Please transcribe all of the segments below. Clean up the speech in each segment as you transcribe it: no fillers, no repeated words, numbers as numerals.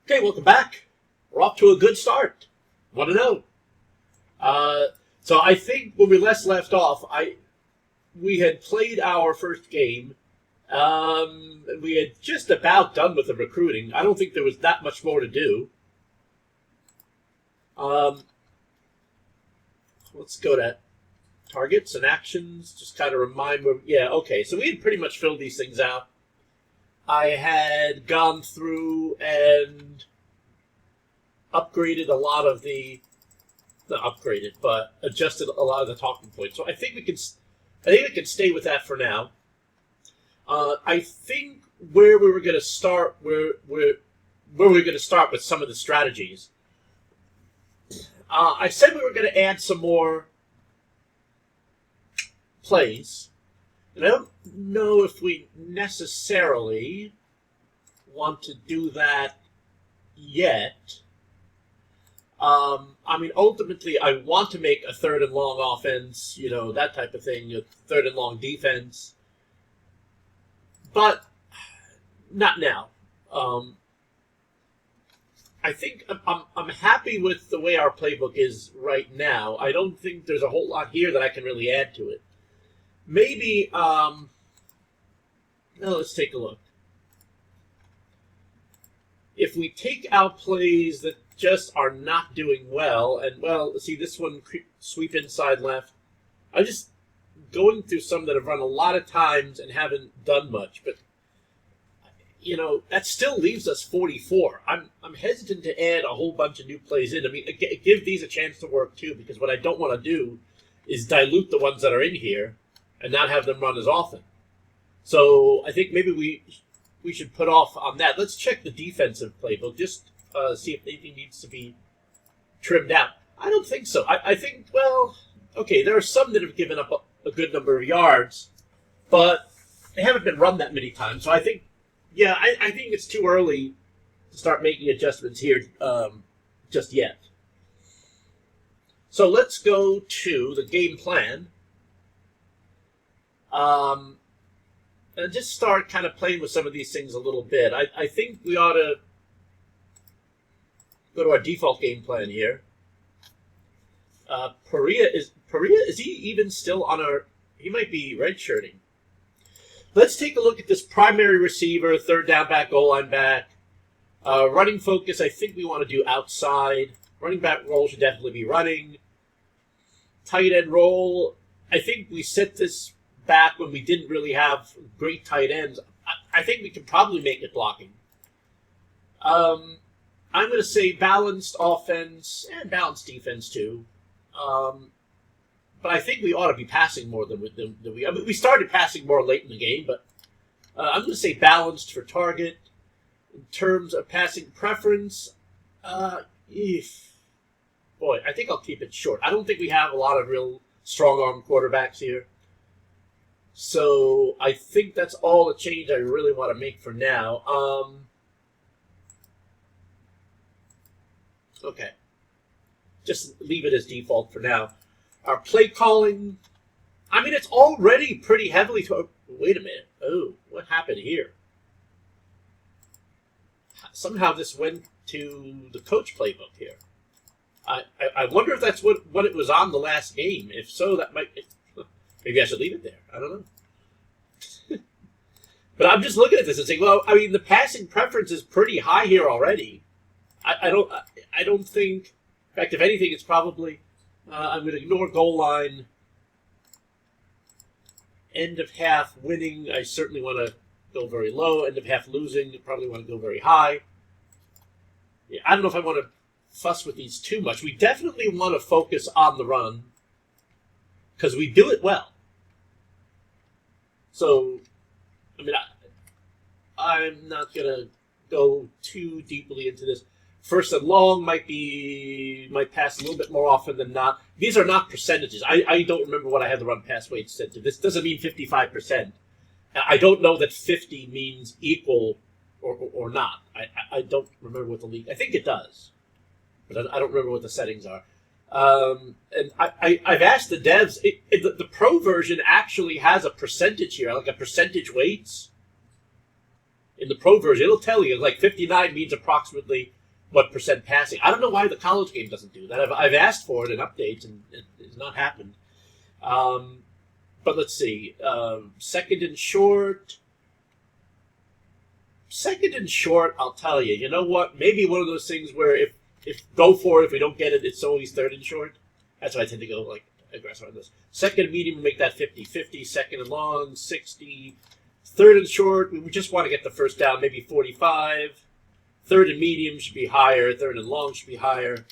Okay, welcome back. We're off to a good start. 1-0. So I think when we last left off, we had played our first game. And we had just about done with the recruiting. I don't think there was that much more to do. Let's go to targets and actions. Just kind of remind me. Yeah, okay. So we had pretty much filled these things out. I had gone through and upgraded a lot of not upgraded, but adjusted a lot of the talking points. So I think we can stay with that for now. I think where we were going to start, where we were going to start with some of the strategies. I said we were going to add some more plays. And I don't know if we necessarily want to do that yet. Ultimately, I want to make a third and long offense, that type of thing, a third and long defense. But not now. I think I'm happy with the way our playbook is right now. I don't think there's a whole lot here that I can really add to it. Maybe, let's take a look. If we take out plays that just are not doing well, and, see, this one, sweep inside left. I'm just going through some that have run a lot of times and haven't done much, but, that still leaves us 44. I'm hesitant to add a whole bunch of new plays in. I mean, give these a chance to work, too, because what I don't want to do is dilute the ones that are in here and not have them run as often. So I think maybe we should put off on that. Let's check the defensive playbook, just see if anything needs to be trimmed out. I don't think so. I think, okay, there are some that have given up a good number of yards, but they haven't been run that many times. So I think, I think it's too early to start making adjustments here just yet. So let's go to the game plan. And just start kind of playing with some of these things a little bit. I think we ought to go to our default game plan here. Perea, is he even still on our... He might be redshirting. Let's take a look at this primary receiver, third down back, goal line back. Running focus, I think we want to do outside. Running back role should definitely be running. Tight end role, I think we set this back when we didn't really have great tight ends. I think we can probably make it blocking. I'm going to say balanced offense and balanced defense too. But I think we ought to be passing more than we. I mean, we started passing more late in the game, but I'm going to say balanced for target. In terms of passing preference, boy, I think I'll keep it short. I don't think we have a lot of real strong-arm quarterbacks here. So I think that's all the change I really want to make for now. Okay. Just leave it as default for now. Our play calling, I mean, it's already pretty heavily... Wait a minute. Oh, what happened here? Somehow this went to the coach playbook here. I wonder if that's what it was on the last game. If so, that might... Maybe I should leave it there. I don't know. But I'm just looking at this and saying, the passing preference is pretty high here already. I don't think... In fact, if anything, it's probably... I'm going to ignore goal line. End of half winning, I certainly want to go very low. End of half losing, I probably want to go very high. Yeah, I don't know if I want to fuss with these too much. We definitely want to focus on the run because we do it well. So, I mean, I'm not going to go too deeply into this. First and long might pass a little bit more often than not. These are not percentages. I don't remember what I had the run pass weight set to. This doesn't mean 55%. I don't know that 50 means equal or not. I don't remember what the league... I think it does. But I don't remember what the settings are. And I've asked the devs, the pro version actually has a percentage here, like a percentage weights. In the pro version, it'll tell you, like 59 means approximately what percent passing. I don't know why the college game doesn't do that. I've asked for it in updates, and it's not happened. But let's see. Second and short. Second and short, I'll tell you. You know what? Maybe one of those things where if go for it, if we don't get it, it's always third and short. That's why I tend to go like aggressive on this. Second and medium, make that 50-50. Second and long, 60. Third and short, we just want to get the first down, maybe 45. Third and medium should be higher. Third and long should be higher.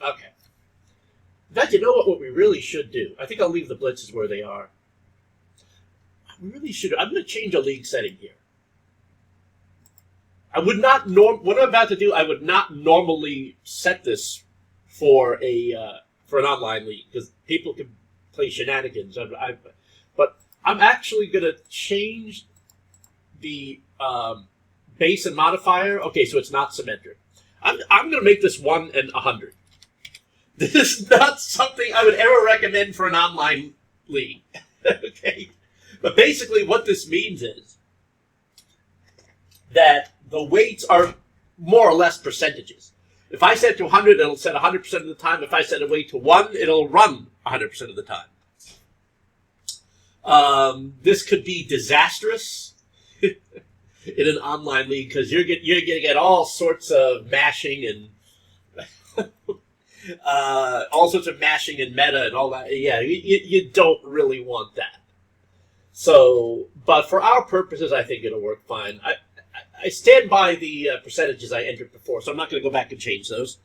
Okay. In fact, you know what we really should do? I think I'll leave the blitzes where they are. We really should. I'm going to change a league setting here. I would not what I'm about to do. I would not normally set this for an online league because people can play shenanigans. But I'm actually going to change the base and modifier. Okay, so it's not symmetric. I'm going to make this 1 and 100. This is not something I would ever recommend for an online league. Okay, but basically what this means is that the weights are more or less percentages. If I set it to 100, it'll set 100% of the time. If I set a weight to 1, it'll run 100% of the time. This could be disastrous in an online league because you're going to get all sorts of mashing and all sorts of mashing and meta and all that. Yeah, you don't really want that. So, but for our purposes, I think it'll work fine. I stand by the percentages I entered before, so I'm not going to go back and change those.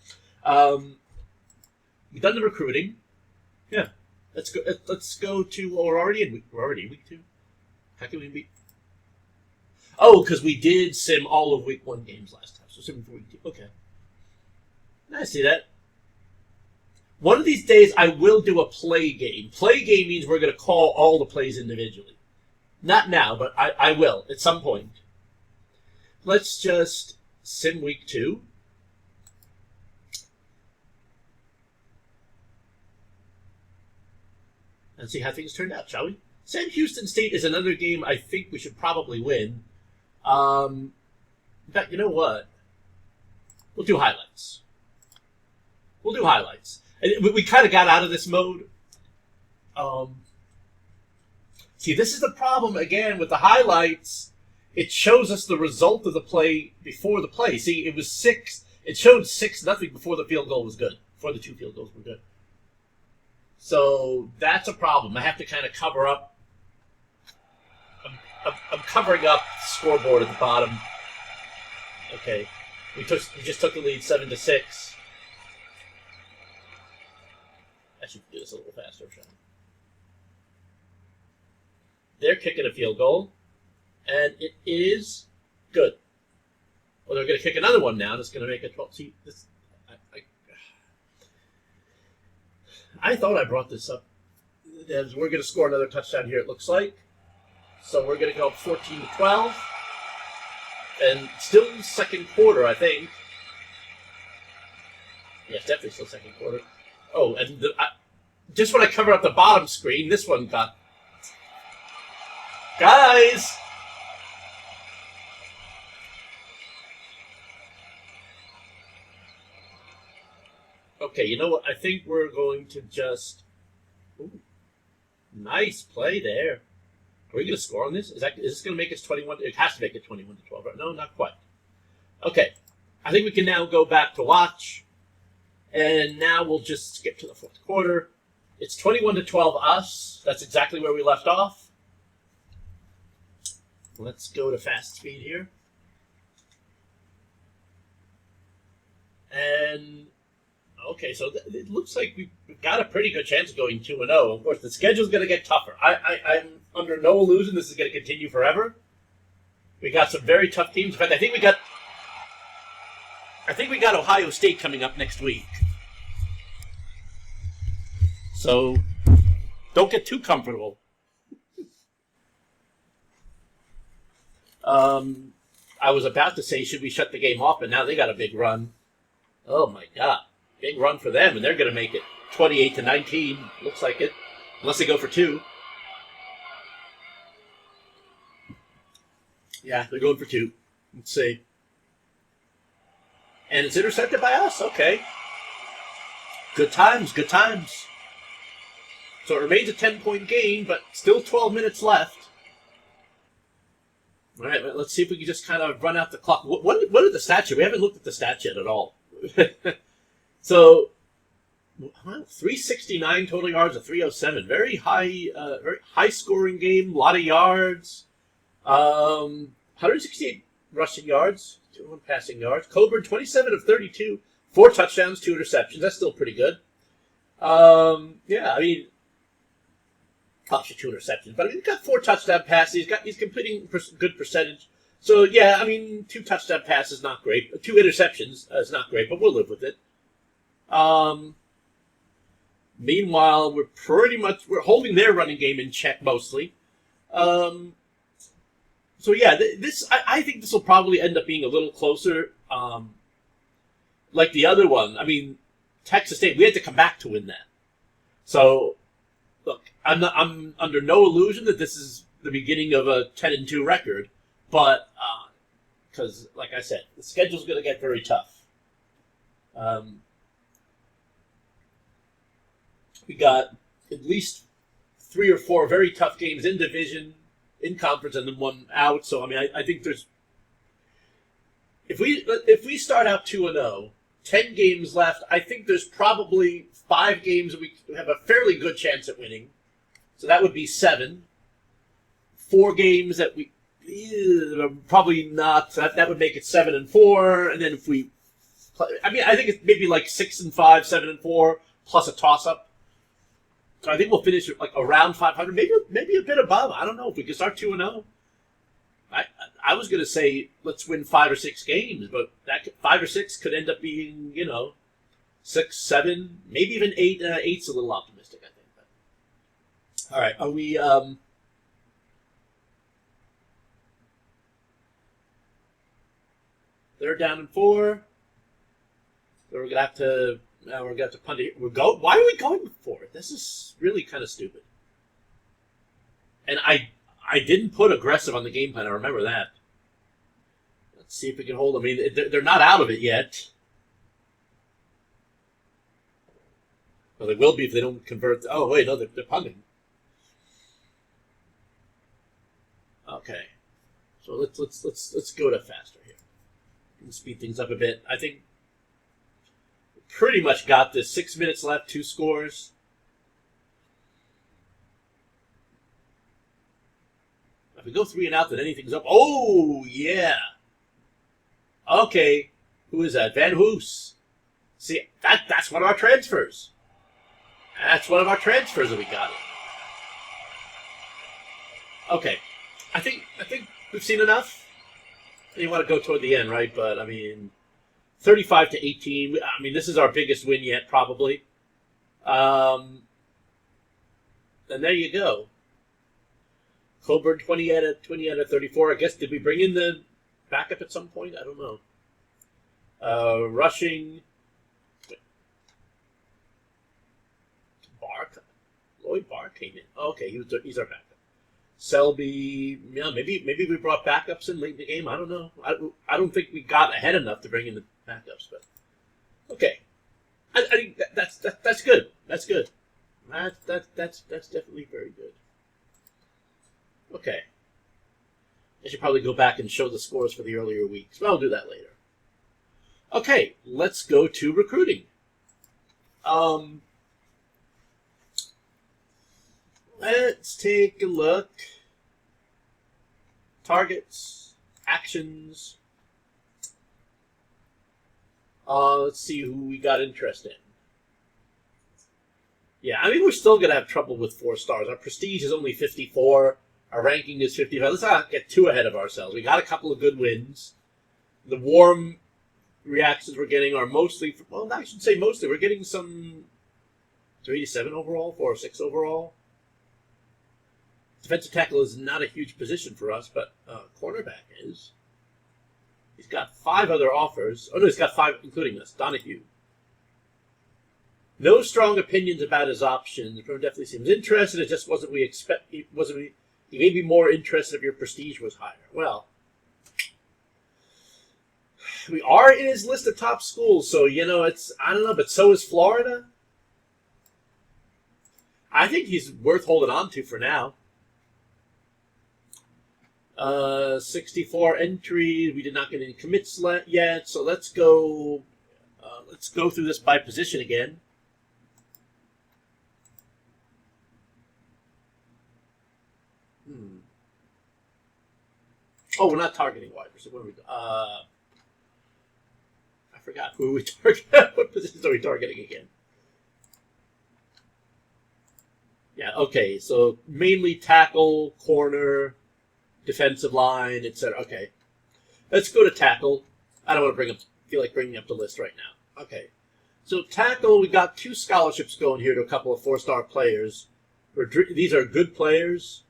We've done the recruiting. Yeah, let's go to. Well, we're already in week 2. How can we be? Oh, because we did sim all of week 1 games last time, so sim for week 2. Okay, I see that. One of these days, I will do a play game. Play game means we're going to call all the plays individually. Not now, but I will at some point. Let's just sim week 2. And see how things turned out, shall we? Sam Houston State is another game I think we should probably win. In fact, you know what? We'll do highlights. And we kind of got out of this mode. See, this is the problem, again, with the highlights. It shows us the result of the play before the play. See, it was 6. It showed 6-0 before the field goal was good. Before the 2 field goals were good. So that's a problem. I have to kind of cover up. I'm covering up the scoreboard at the bottom. Okay, we just took the lead 7-6. I should do this a little faster, shall I? They're kicking a field goal. And it is good. Well, they're going to kick another one now. That's going to make it 12. See, this. I thought I brought this up. We're going to score another touchdown here, it looks like. So we're going to go up 14-12. And still second quarter, I think. Yeah, it's definitely still second quarter. Oh, and just when I covered up the bottom screen, this one got... Guys! Okay, you know what? I think we're going to just... Ooh, nice play there. Are we going to score on this? Is this going to make us 21? It has to make it 21-12, right? No, not quite. Okay. I think we can now go back to watch. And now we'll just skip to the 4th quarter. It's 21-12 us. That's exactly where we left off. Let's go to fast speed here. And... Okay, so it looks like we've got a pretty good chance of going 2-0. Of course, the schedule's going to get tougher. I'm under no illusion this is going to continue forever. We got some very tough teams. In fact, I think we got Ohio State coming up next week. So don't get too comfortable. I was about to say, should we shut the game off? But now they got a big run. Oh my God. Big run for them, and they're going to make it 28-19. Looks like it, unless they go for 2. Yeah, they're going for 2. Let's see. And it's intercepted by us. Okay. Good times, good times. So it remains a 10-point game, but still 12 minutes left. All right, let's see if we can just kind of run out the clock. What are the stats here? We haven't looked at the stats yet at all. So, 369 total yards, a 307. Very high scoring game. A lot of yards. 168 rushing yards, 201 passing yards. Coburn 27 of 32, 4 touchdowns, 2 interceptions. That's still pretty good. Yeah, I mean, actually 2 interceptions, but I mean, he's got 4 touchdown passes. He's completing good percentage. So yeah, I mean, 2 touchdown passes not great. 2 interceptions is not great, but we'll live with it. Meanwhile, we're holding their running game in check mostly. So yeah, I think this will probably end up being a little closer, like the other one. I mean, Texas State, we had to come back to win that. So, look, I'm under no illusion that this is the beginning of a 10-2 record, but because, like I said, the schedule's going to get very tough. We got at least 3 or 4 very tough games in division, in conference, and then 1 out. So I mean, I think there's if we start out 2-0, 10 games left. I think there's probably 5 games that we have a fairly good chance at winning. So that would be 7. 4 games that we probably not. That would make it 7-4. And then if we, I mean, I think it's maybe like 6-5, 7-4 plus a toss up. So I think we'll finish like around 500, maybe a bit above. I don't know if we can start 2-0. I was going to say let's win 5 or 6 games, but that 5 or 6 could end up being 6, 7, maybe even 8. 8's a little optimistic, I think. But. All right, are we? They're down in 4. So we're gonna have to. Now we're going to punt it. Why are we going for it? This is really kind of stupid. And I didn't put aggressive on the game plan. I remember that. Let's see if we can hold them. I mean, they're not out of it yet. Well, they will be if they don't convert. Oh wait, no, they're punting. Okay, so let's go to faster here. Let's speed things up a bit. I think. Pretty much got this. 6 minutes left, 2 scores. If we go 3 and out, then anything's up. Oh, yeah. Okay. Who is that? Van Hoos. See, that's one of our transfers. That's one of our transfers that we got. Okay. I think we've seen enough. You want to go toward the end, right? But, I mean... 35-18. I mean, this is our biggest win yet, probably. And there you go. Coburn 20 out of 34. I guess did we bring in the backup at some point? I don't know. Rushing. Lloyd Barr came in. Oh, okay, he's our backup. Selby, yeah, maybe we brought backups in late in the game. I don't know. I don't think we got ahead enough to bring in the backups, but okay. I think that's good. That's good. That's definitely very good. Okay. I should probably go back and show the scores for the earlier weeks, but I'll do that later. Okay, let's go to recruiting. Let's take a look. Targets, actions. Let's see who we got interest in. Yeah, I mean, we're still going to have trouble with 4 stars. Our prestige is only 54. Our ranking is 55. Let's not get too ahead of ourselves. We got a couple of good wins. The warm reactions we're getting are mostly, well, I should say mostly. We're getting some 387 overall, 406 overall. Defensive tackle is not a huge position for us, but cornerback is. He's got 5 other offers. Oh, no, he's got 5, including us. Donahue. No strong opinions about his options. The pro definitely seems interested. It just wasn't we expect. He may be more interested if your prestige was higher. Well, We are in his list of top schools, so, you know, it's, I don't know, but so is Florida. I think he's worth holding on to for now. 64 entries. We did not get any commits yet, so let's go through this by position again. Oh, we're not targeting wide receiver. What are we? I forgot. Who are we targeting? What positions are we targeting again? Yeah. Okay. So mainly tackle, corner, defensive line, etc. Okay. Let's go to tackle. I don't want to feel like bringing up the list right now. Okay. So tackle, we got 2 scholarships going here to a couple of 4-star players. These are good players.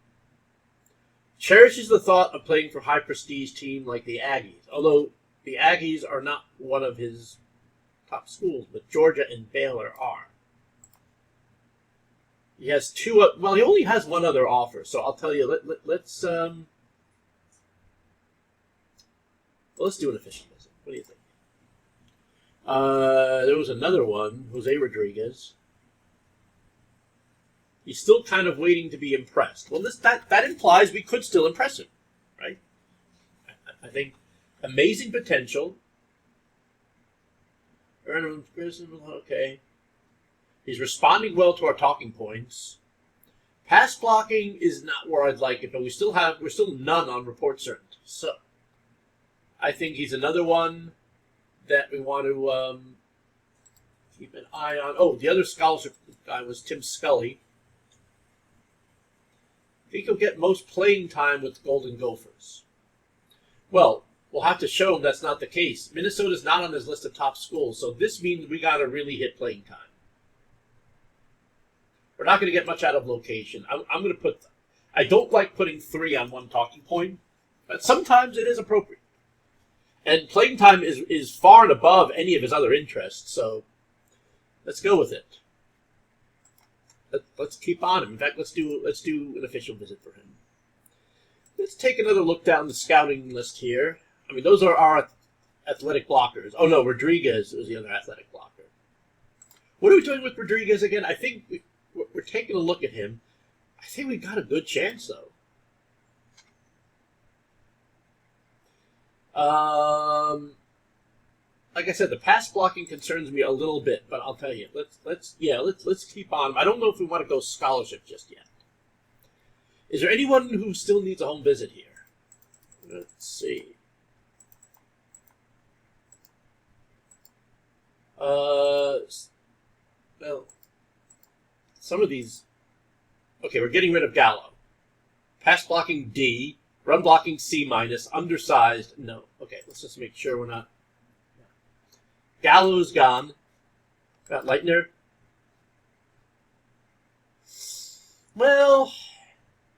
Cherishes the thought of playing for high prestige team like the Aggies, although the Aggies are not one of his top schools, but Georgia and Baylor are. He has 2. Well, he only has 1 other offer, so I'll tell you. Let's do an official visit. What do you think? There was another one, Jose Rodriguez. He's still kind of waiting to be impressed. Well, that implies we could still impress him, right? I think amazing potential. Okay. He's responding well to our talking points. Pass blocking is not where I'd like it, but we're still none on report certainty. So I think he's another one that we want to keep an eye on. Oh, the other scholarship guy was Tim Scully. I think he'll get most playing time with the Golden Gophers. Well, we'll have to show him that's not the case. Minnesota's not on his list of top schools, so this means we got to really hit playing time. We're not going to get much out of location. I'm going to put... I don't like putting 3 on one talking point, but sometimes it is appropriate. And playing time is far and above any of his other interests, so let's go with it. Let's keep on him. In fact, let's do an official visit for him. Let's take another look down the scouting list here. I mean, those are our athletic blockers. Oh no, Rodriguez is the other athletic blocker. What are we doing with Rodriguez again? I think we're taking a look at him. I think we got a good chance though. Like I said, the pass blocking concerns me a little bit, but I'll tell you, let's keep on. I don't know if we want to go scholarship just yet. Is there anyone who still needs a home visit here? Let's see. Well, some of these. Okay, we're getting rid of Gallo. Pass blocking D, run blocking C minus, undersized no. Okay, let's just make sure we're not. Gallo's gone. Got Leitner. Well,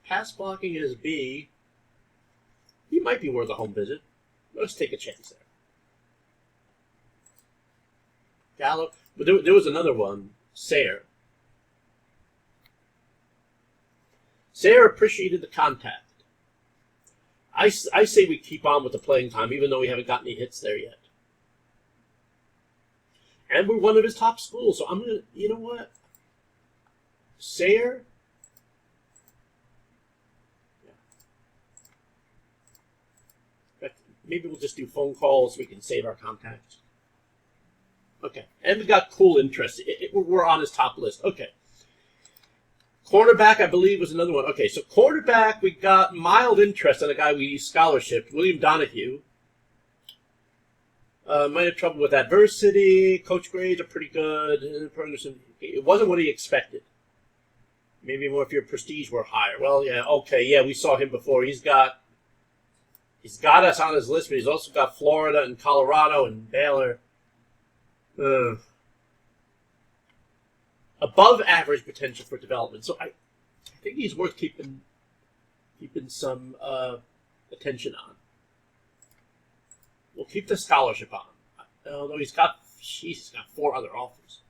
pass blocking is B. He might be worth a home visit. Let's take a chance there. Gallo. But there was another one. Sayre. Sayre appreciated the contact. I say we keep on with the playing time, even though we haven't got any hits there yet. And we're one of his top schools, so I'm going to, you know what? Sayre? Yeah. Maybe we'll just do phone calls so we can save our contacts. Okay. And we got cool interest. We're on his top list. Okay. Cornerback, I believe, was another one. Okay, so cornerback, we got mild interest on a guy we scholarship, William Donahue. Might have trouble with adversity. Coach grades are pretty good. It wasn't what he expected. Maybe more if your prestige were higher. Well, yeah, okay, yeah, we saw him before. He's got us on his list, but he's also got Florida and Colorado and Baylor. Above average potential for development. So I think he's worth keeping some attention on. We'll keep the scholarship on. Although he's got 4 other offers.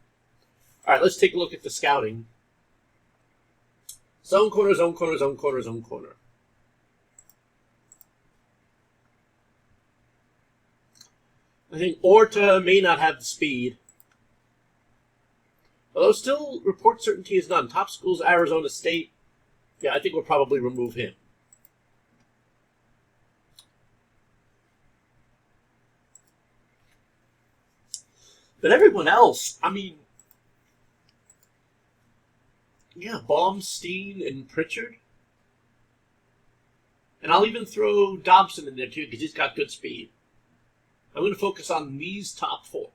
All right, let's take a look at the scouting. Zone corner, zone corner, zone corner, zone corner. I think Orta may not have the speed. Although still report certainty is none. Top school's Arizona State. Yeah, I think we'll probably remove him. But everyone else, I mean, yeah, Baumstein and Pritchard. And I'll even throw Dobson in there too, because he's got good speed. I'm going to focus on these top four.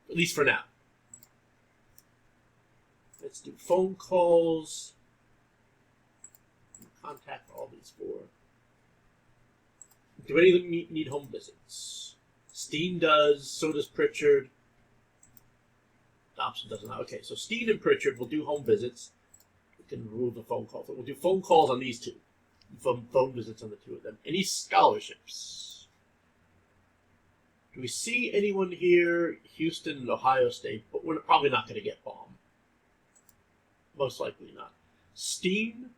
At least for now. Let's do phone calls. Contact all these four. Do any of them need home visits? Steen does, so does Pritchard. Dobson doesn't. Okay, so Steen and Pritchard will do home visits. We can remove the phone calls. We'll do phone calls on these two. Phone visits on the two of them. Any scholarships? Do we see anyone here? Houston and Ohio State, but we're probably not going to get Baum. Most likely not. Steen.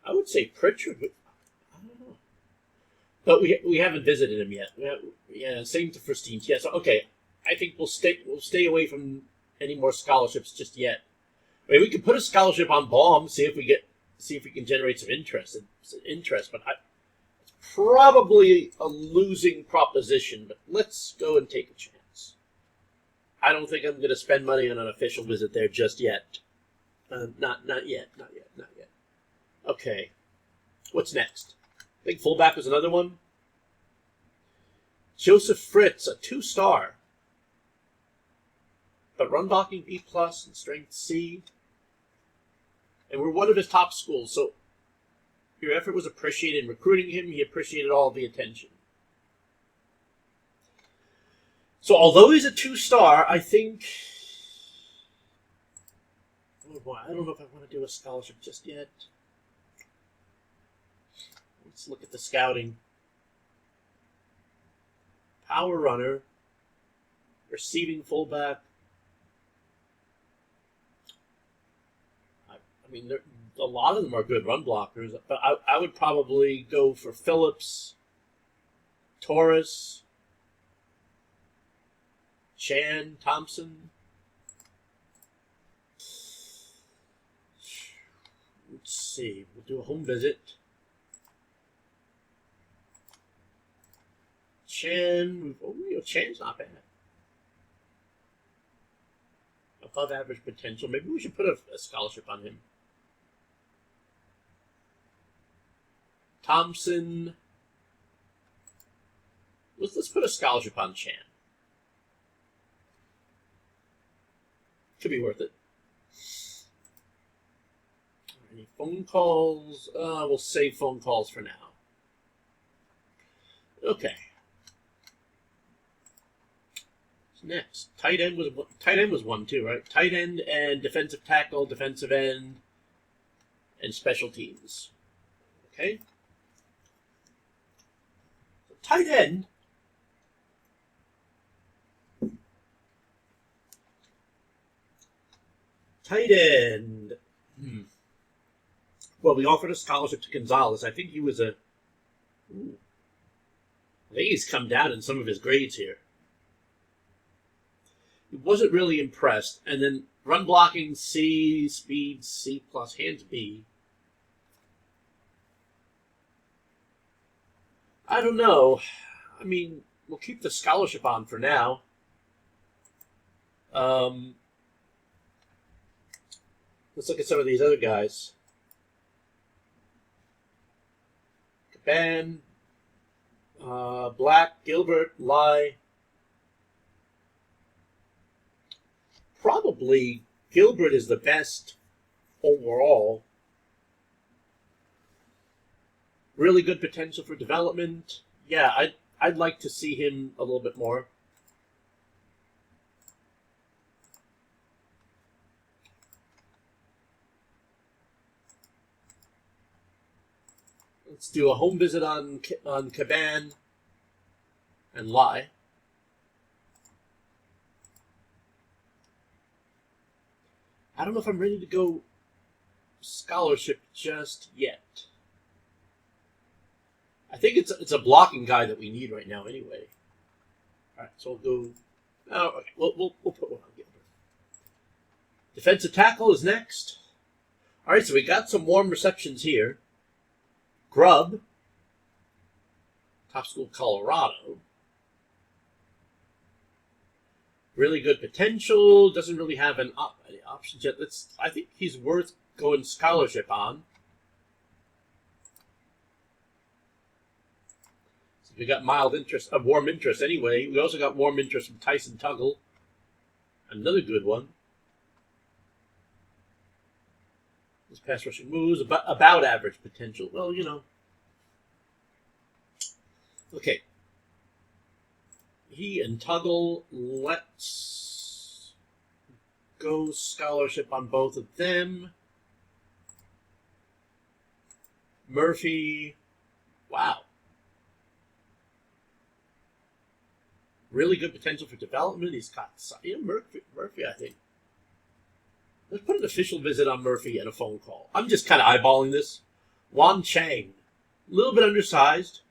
I would say Pritchard, but I don't know. But we haven't visited him yet. Yeah, same for Steen. Yeah, so okay. I think we'll stay away from any more scholarships just yet. I mean, we could put a scholarship on Baum, see if we can generate some interest. But it's probably a losing proposition. But let's go and take a chance. I don't think I'm going to spend money on an official visit there just yet. Not yet. Okay, what's next? I think fullback was another one. Joseph Fritz, a 2-star. But run blocking B+ and strength C. And we're one of his top schools, so your effort was appreciated in recruiting him. He appreciated all the attention. So although he's a 2-star, I think... Oh boy, I don't know if I want to do a scholarship just yet. Let's look at the scouting. Power runner. Receiving fullback. I mean, a lot of them are good run blockers, but I would probably go for Phillips, Torres, Chan, Thompson. Let's see. We'll do a home visit. Chan. Chan's not bad. Above average potential. Maybe we should put a scholarship on him. Thompson. Let's put a scholarship on Chan. Could be worth it. Any phone calls? We'll save phone calls for now. Okay. Next, tight end was one too, right? Tight end and defensive tackle, defensive end, and special teams. Okay. So tight end. Tight end. Well, we offered a scholarship to Gonzalez. I think he was I think he's come down in some of his grades here. He wasn't really impressed. And then run blocking C, speed C+, hands B. I don't know. I mean, we'll keep the scholarship on for now. Let's look at some of these other guys. Caban, Black, Gilbert, Lai. Probably Gilbert is the best overall. Really good potential for development. Yeah, I'd like to see him a little bit more. Let's do a home visit on Caban and Lai. I don't know if I'm ready to go scholarship just yet. I think it's a blocking guy that we need right now anyway. All right, so we'll go. Oh, okay. We'll put one on Gilbert. Defensive tackle is next. All right, so we got some warm receptions here. Grubb, top school Colorado. Really good potential. Doesn't really have any options yet. I think he's worth going scholarship on. So we got mild interest, warm interest anyway. We also got warm interest from Tyson Tuggle. Another good one. His pass rushing moves about average potential. Well, you know. Okay. He and Tuggle, let's go scholarship on both of them. Murphy, wow. Really good potential for development. He's got Murphy, I think. Let's put an official visit on Murphy and a phone call. I'm just kind of eyeballing this. Juan Chang, a little bit undersized.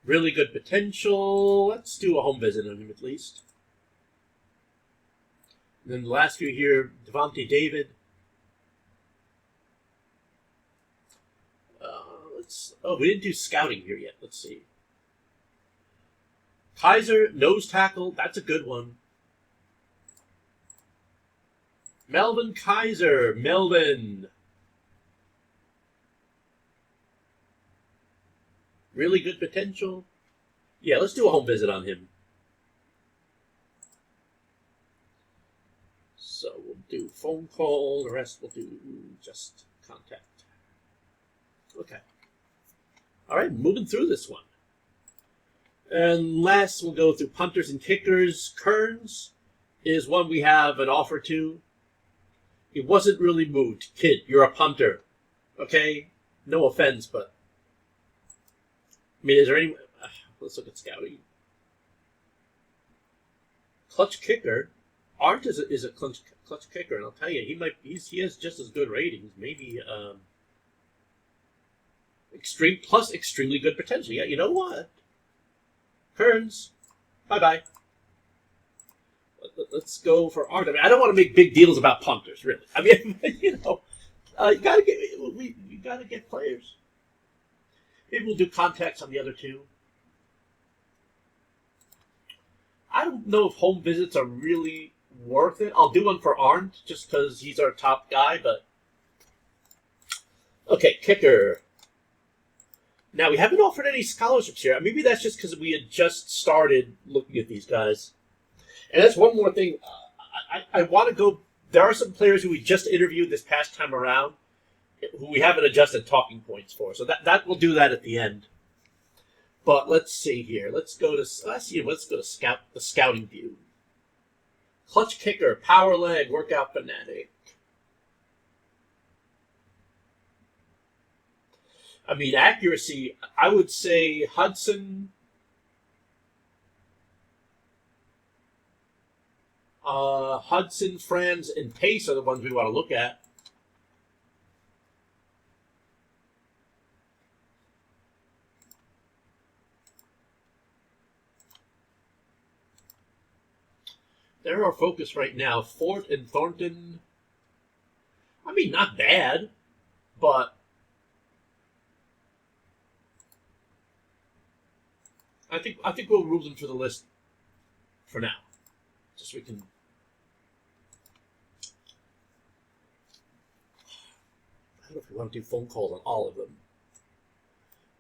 Really good potential. Let's do a home visit on him at least. And then the last few here, Devontae David. We didn't do scouting here yet. Let's see. Kaiser, nose tackle. That's a good one. Melvin Kaiser. Melvin. Really good potential. Yeah, let's do a home visit on him. So we'll do phone call. The rest we'll do just contact. Okay. All right, moving through this one. And last, we'll go through punters and kickers. Kearns is one we have an offer to. He wasn't really moved. Kid, you're a punter. Okay? No offense, but I mean, is there any... let's look at scouting. Clutch kicker. Arndt is a clutch kicker, and I'll tell you, he has just as good ratings. Maybe extremely good potential. Yeah, you know what? Kearns, bye-bye. Let's go for Arndt. I mean, I don't want to make big deals about punters, really. I mean, you know, you gotta get players. Maybe we'll do contacts on the other two. I don't know if home visits are really worth it. I'll do one for Arndt just because he's our top guy, but... Okay, kicker. Now, we haven't offered any scholarships here. Maybe that's just because we had just started looking at these guys. And that's one more thing. I want to go... There are some players who we just interviewed this past time around who we haven't adjusted talking points for. So that we'll do that at the end. But let's see here. Let's go to the scouting view. Clutch kicker, power leg, workout fanatic. I mean, accuracy, I would say Hudson, Franz, and Pace are the ones we want to look at. They're our focus right now. Fort and Thornton. I mean, not bad, but I think we'll move them to the list for now, just so we can. I don't know if we want to do phone calls on all of them,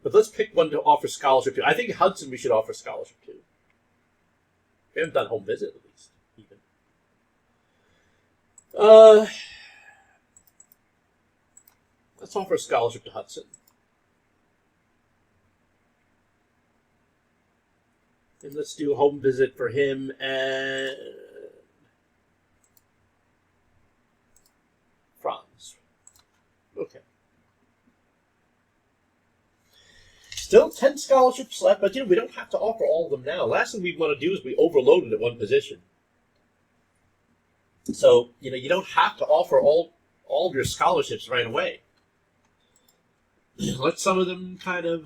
but let's pick one to offer scholarship to. I think Hudson we should offer scholarship to. We haven't done home visit at least. Even. Let's offer a scholarship to Hudson. And let's do a home visit for him and Franz. Okay. Still 10 scholarships left, but we don't have to offer all of them now. Last thing we want to do is be overloaded at one position. So, you don't have to offer all of your scholarships right away. Let some of them kind of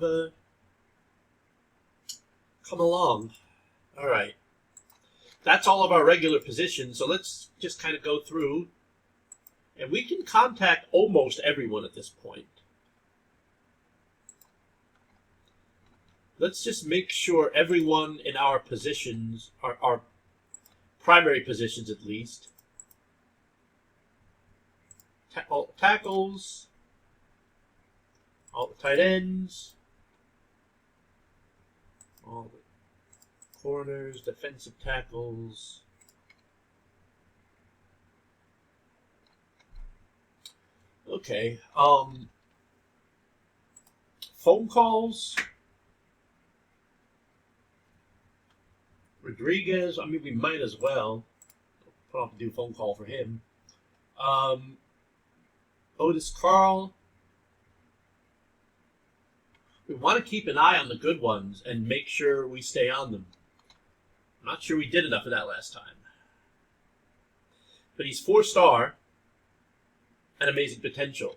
come along. All right. That's all of our regular positions. So let's just kind of go through. And we can contact almost everyone at this point. Let's just make sure everyone in our positions, our primary positions at least, all the tackles, all the tight ends, all the corners, defensive tackles. Okay. Phone calls. Rodriguez. I mean, we might as well. Probably do a phone call for him. Otis Carl. We want to keep an eye on the good ones and make sure we stay on them. I'm not sure we did enough of that last time. But he's 4-star and amazing potential.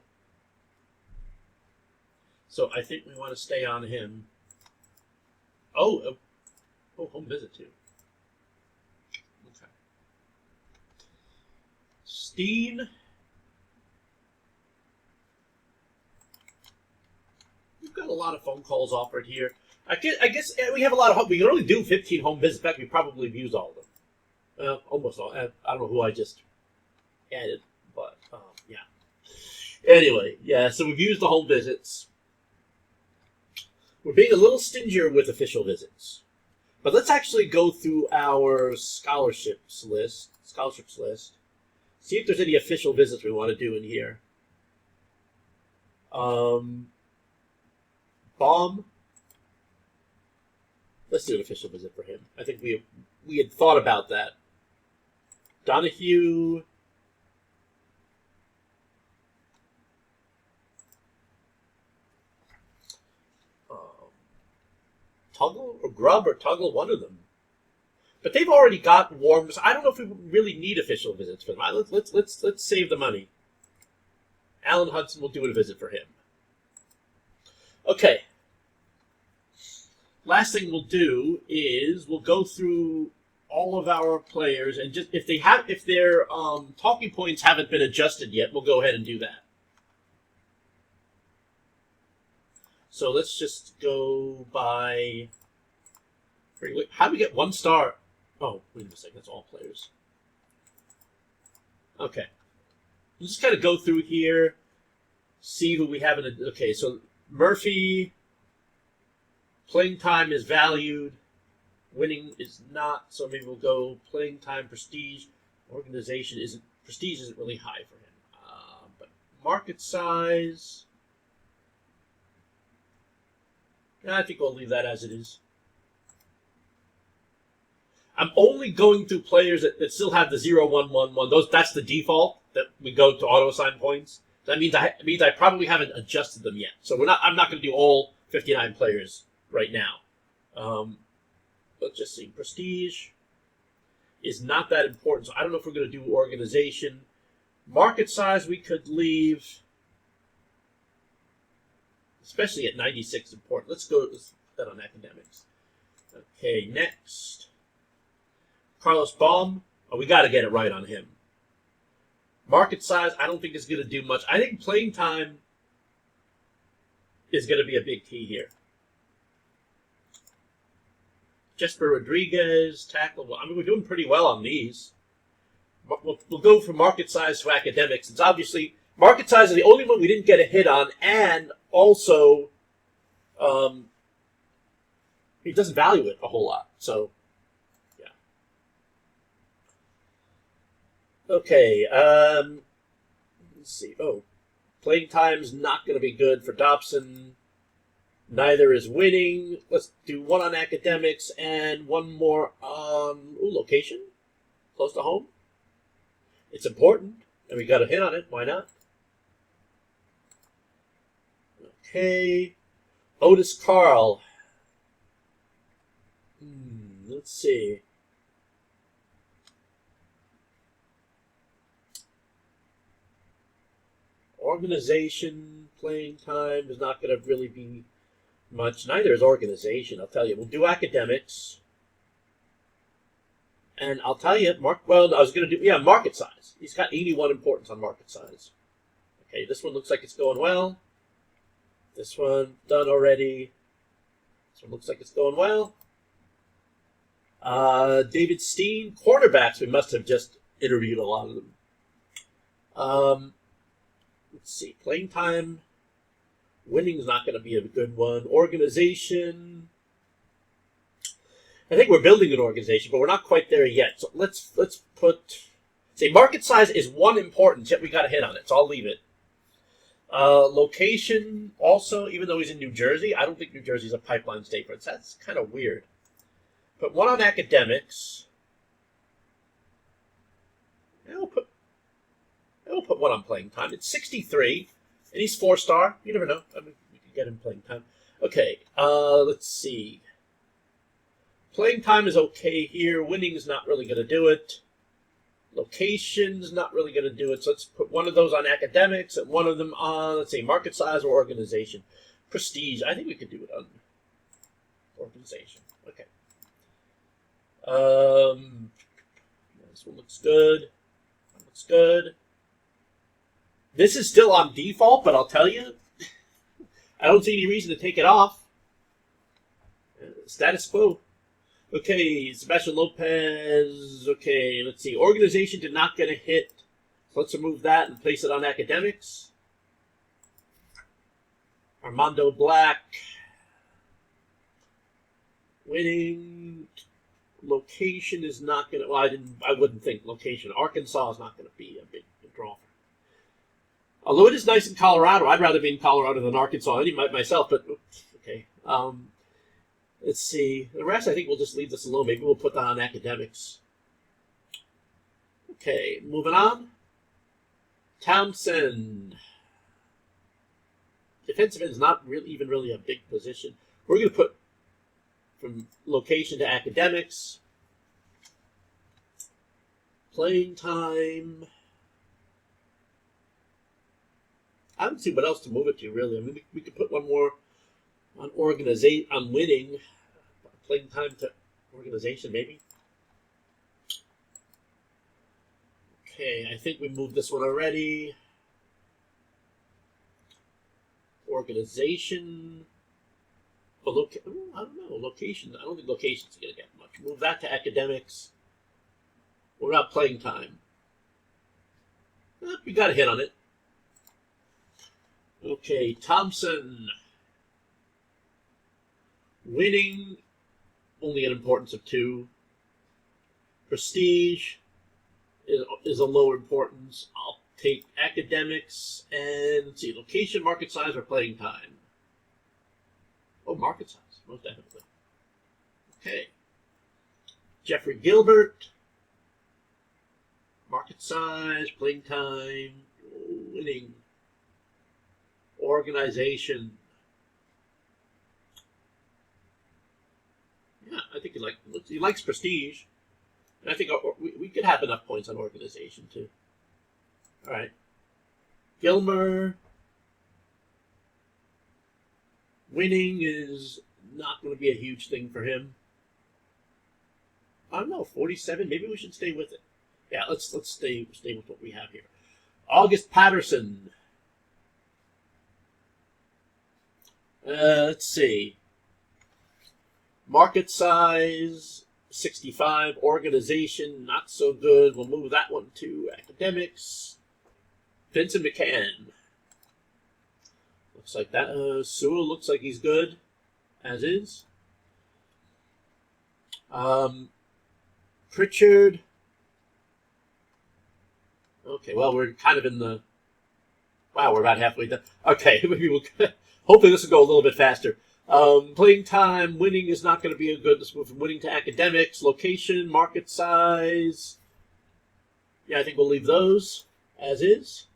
So I think we want to stay on him. Oh, home visit too. Okay. Steen. We've got a lot of phone calls offered here. I guess we have a lot of. We can only do 15 home visits. In fact, we probably have used all of them. Almost all. I don't know who I just added, but yeah. Anyway, yeah. So we've used the home visits. We're being a little stingier with official visits, but let's actually go through our scholarships list. See if there's any official visits we want to do in here. Baum. Let's do an official visit for him. I think we had thought about that. Donahue. Tuggle or Grubb or Tuggle, one of them. But they've already got warms. I don't know if we really need official visits for them. Let's save the money. Alan Hudson will do a visit for him. Okay. Last thing we'll do is we'll go through all of our players and just if their talking points haven't been adjusted yet, we'll go ahead and do that. So let's just go by. How do we get 1 star? Oh, wait a second. That's all players. Okay. We'll just kind of go through here, see who we have in a. Okay, so Murphy. Playing time is valued. Winning is not. So maybe we'll go playing time, prestige. Organization isn't. Prestige isn't really high for him. But market size. I think we'll leave that as it is. I'm only going through players that still have the 0-1-1-1. That's the default that we go to auto assign points. That means I probably haven't adjusted them yet. So I'm not going to do all 59 players right now. Let's just see. Prestige is not that important. So I don't know if we're going to do organization. Market size we could leave. Especially at 96 important. Let's go with that on academics. Okay, next. Carlos Baum. Oh, we got to get it right on him. Market size, I don't think is going to do much. I think playing time is going to be a big key here. Jesper Rodriguez, tackle. Well, I mean, we're doing pretty well on these. We'll go from market size to academics. It's obviously market size is the only one we didn't get a hit on, and also, he doesn't value it a whole lot. So, yeah. Okay. Let's see. Oh, playing time's not going to be good for Dobson. Neither is winning. Let's do one on academics and one more on location, close to home. It's important, and we got a hit on it. Why not? Okay. Otis Carl. Let's see. Organization, playing time is not going to really be much. Neither is organization, I'll tell you. We'll do academics. And I'll tell you, well, I was going to do, market size. He's got 81 importance on market size. Okay, this one looks like it's going well. This one, done already. This one looks like it's going well. David Steen, quarterbacks, we must have just interviewed a lot of them. Let's see, playing time. Winning is not going to be a good one. Organization. I think we're building an organization, but we're not quite there yet. So let's put, say, market size is 1 importance, yet we got to hit on it, so I'll leave it. Location, also, even though he's in New Jersey, I don't think New Jersey's a pipeline state for it. So that's kind of weird. Put 1 on academics. And we'll put 1 on playing time. It's 63, and he's 4-star. You never know. I mean, we can get him playing time. Okay, let's see. Playing time is okay here. Winning is not really going to do it. Location's not really going to do it. So let's put 1 of those on academics and 1 of them on, let's say, market size or organization. Prestige. I think we could do it on organization. Okay. This one looks good. That looks good. This is still on default, but I'll tell you, I don't see any reason to take it off. Status quo. Okay, Sebastian Lopez. Okay, let's see. Organization did not get a hit. So let's remove that and place it on academics. Armando Black. Winning. Location is not going to. Well, I wouldn't think location. Arkansas is not going to be a big draw. Although it is nice in Colorado, I'd rather be in Colorado than Arkansas. Myself, but okay. Let's see. The rest, I think we'll just leave this alone. Maybe we'll put that on academics. Okay, moving on. Townsend. Defensive end is not even really a big position. We're going to put from location to academics. Playing time. I don't see what else to move it to, really. I mean, we could put 1 more on on winning. Playing time to organization, maybe. Okay, I think we moved this one already. Organization. Oh, I don't know. Location. I don't think location's going to get much. Move that to academics. We're not playing time. We got a hit on it. Okay, Thompson. Winning, only an importance of 2. Prestige is a lower importance. I'll take academics and let's see, location, market size, or playing time. Oh, market size, most definitely. Okay. Jeffrey Gilbert. Market size, playing time, winning. Organization. Yeah, I think he likes prestige. And I think we could have enough points on organization, too. All right. Gilmer. Winning is not going to be a huge thing for him. I don't know, 47. Maybe we should stay with it. Yeah, let's stay with what we have here. August Patterson. Let's see. Market size, 65. Organization, not so good. We'll move that one to academics. Vincent McCann. Looks like that. Sewell looks like he's good, as is. Pritchard. Okay, well, we're kind of in the... Wow, we're about halfway done. Okay, maybe we'll... Hopefully this will go a little bit faster. Playing time, winning is not going to be a good... Let's move from winning to academics. Location, market size. Yeah, I think we'll leave those as is.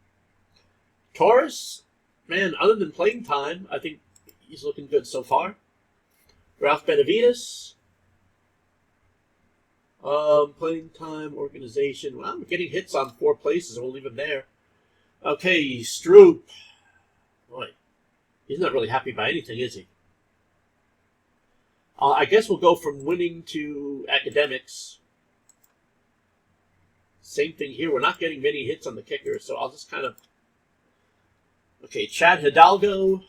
Taurus, man, other than playing time, I think he's looking good so far. Ralph Benavides. Playing time, organization. Well, we're getting hits on 4 places. We'll leave him there. Okay, Stroop. Boy, he's not really happy by anything, is he? I guess we'll go from winning to academics. Same thing here. We're not getting many hits on the kicker, so I'll just kind of... Okay, Chad Hidalgo.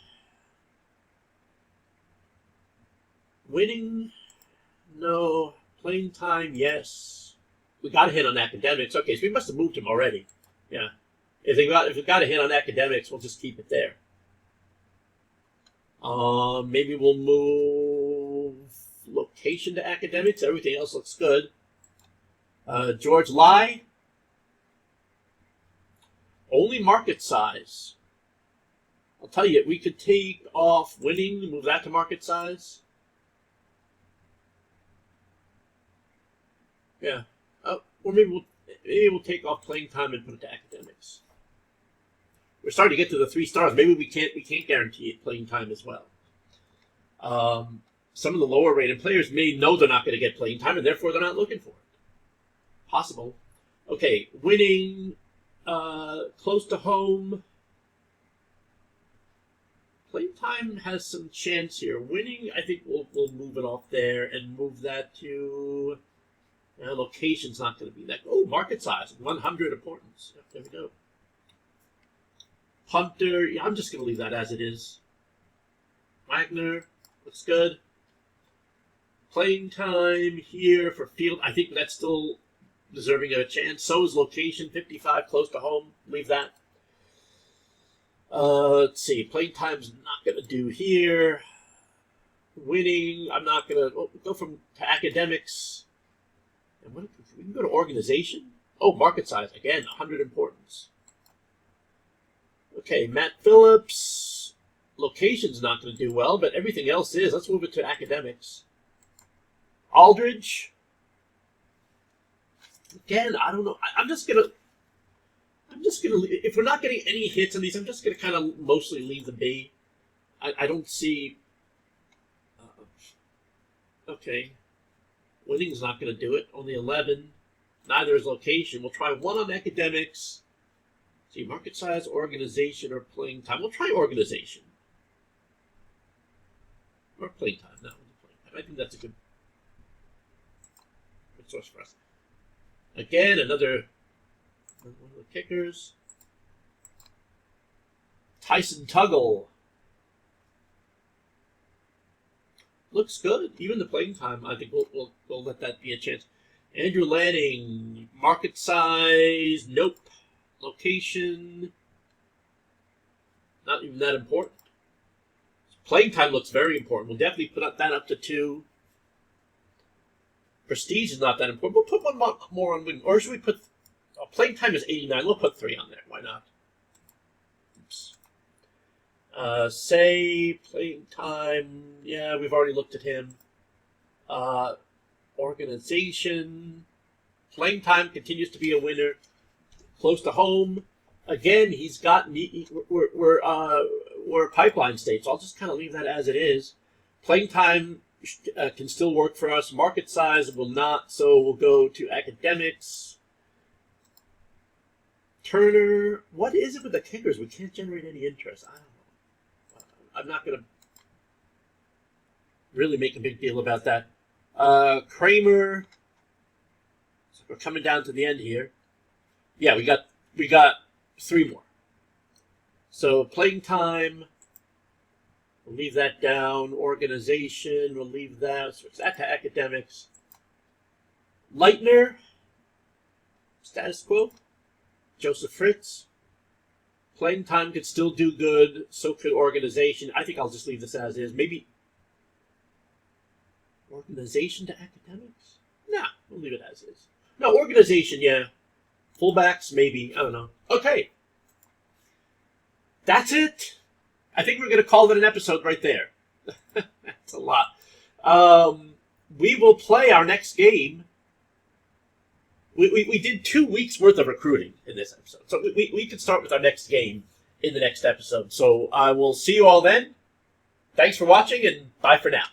Winning? No. Playing time? Yes. We got a hit on academics. Okay, so we must have moved him already. Yeah. If we got a hit on academics, we'll just keep it there. Maybe we'll move location to academics. Everything else looks good. George Lai. Only market size. I'll tell you, we could take off winning and move that to market size. Yeah. Or maybe we'll take off playing time and put it to academics. We're starting to get to the 3 stars. Maybe we can't guarantee it playing time as well. Some of the lower rated players may know they're not going to get playing time, and therefore they're not looking for it. Possible. Okay, winning, close to home. Playing time has some chance here. Winning, I think we'll move it off there and move that to... location's not going to be that... Oh, market size, 100 importance. There we go. Hunter, yeah, I'm just going to leave that as it is. Wagner, looks good. Playing time here for field. I think that's still deserving of a chance. So is location, 55, close to home. Leave that. Let's see. Playing time's not going to do here. Winning, I'm not going to... go to academics. And we can go to organization. Oh, market size. Again, 100 importance. Okay, Matt Phillips. Location's not going to do well, but everything else is. Let's move it to academics. Aldridge. Again, I don't know. I'm just gonna. If we're not getting any hits on these, I'm just gonna kind of mostly leave them be. I don't see. Okay, winning's not going to do it. Only 11. Neither is location. We'll try 1 on academics. See, market size, organization, or playing time. We'll try organization. Or playing time. No, playing time. I think that's a good source for us. Again, another one of the kickers. Tyson Tuggle. Looks good. Even the playing time, I think we'll let that be a chance. Andrew Lanning. Market size. Nope. Location, not even that important. Playing time looks very important. We'll definitely put that up to 2. Prestige is not that important. We'll put 1 more on win. Or should we put... playing time is 89. We'll put 3 on there. Why not? Oops. Say, playing time... Yeah, we've already looked at him. Organization... Playing time continues to be a winner. Close to home. Again, he's got... We're a pipeline state, so I'll just kind of leave that as it is. Playing time can still work for us. Market size will not, so we'll go to academics. Turner. What is it with the kickers? We can't generate any interest. I don't know. I'm not going to really make a big deal about that. Kramer. So we're coming down to the end here. Yeah, we got 3 more. So playing time, we'll leave that down. Organization, we'll leave that. Switch that to academics. Leitner, status quo. Joseph Fritz. Playing time could still do good. So could organization. I think I'll just leave this as is. Maybe organization to academics? Nah, we'll leave it as is. No, organization, yeah. Fullbacks, maybe. I don't know. Okay. That's it. I think we're going to call it an episode right there. That's a lot. We will play our next game. We did 2 weeks worth of recruiting in this episode. So we could start with our next game in the next episode. So I will see you all then. Thanks for watching, and bye for now.